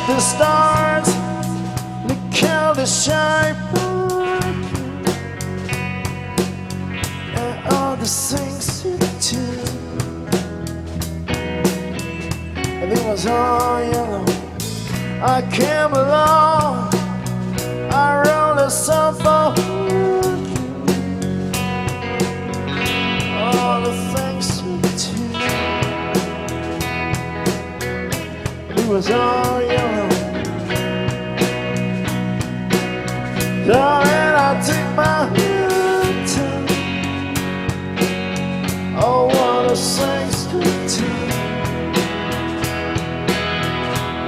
the stars, look how they shine and all the things you do. And it was all yellow. I came along, I wrote a song for you. All the things you do. And it was all yellow. Darling, I take my hand to oh, what the things you do.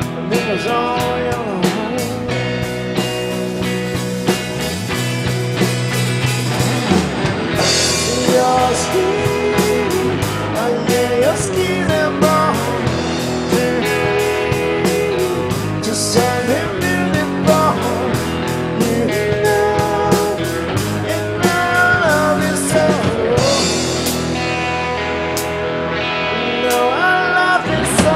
And it was all yellow. Your skin, oh yeah, your skin and bone, just something beautiful. You know love is so. You know I love you so.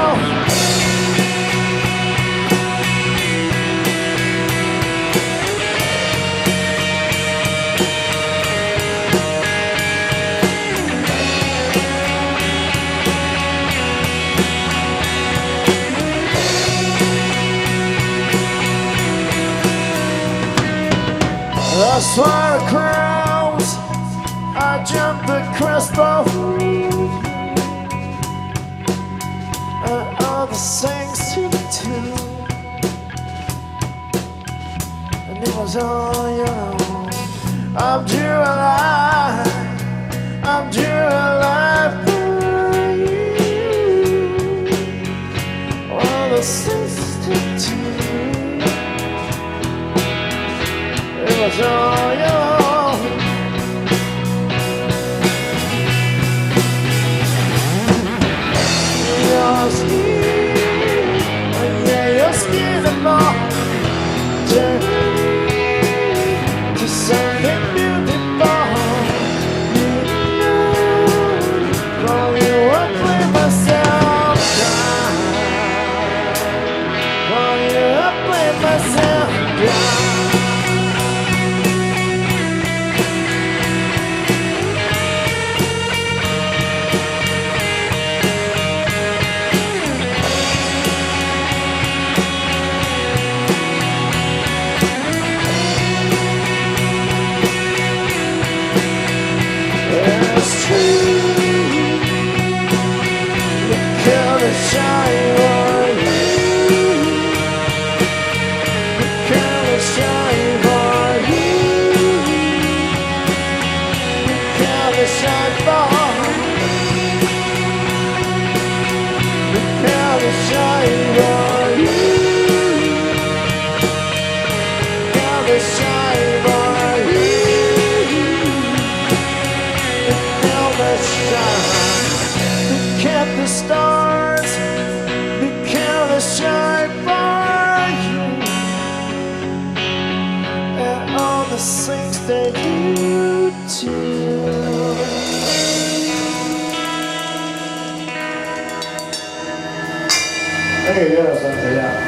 I swore the crowds, I jumped across the room, and all the things you do, and it was all your own. I'm due alive, I'm due alive for you. All the things you do. It was all your own. Your skin, oh yeah, your skin and more. To something beautiful. You know, for you I play myself down. For you I play myself down. It's true. Look how they shine on you. Look how they shine on you. Look how they shine on you. Look how they shine on you. Look how they shine on you. Look at the stars, look how they shine for you, and all the things that you do. Hey, yes,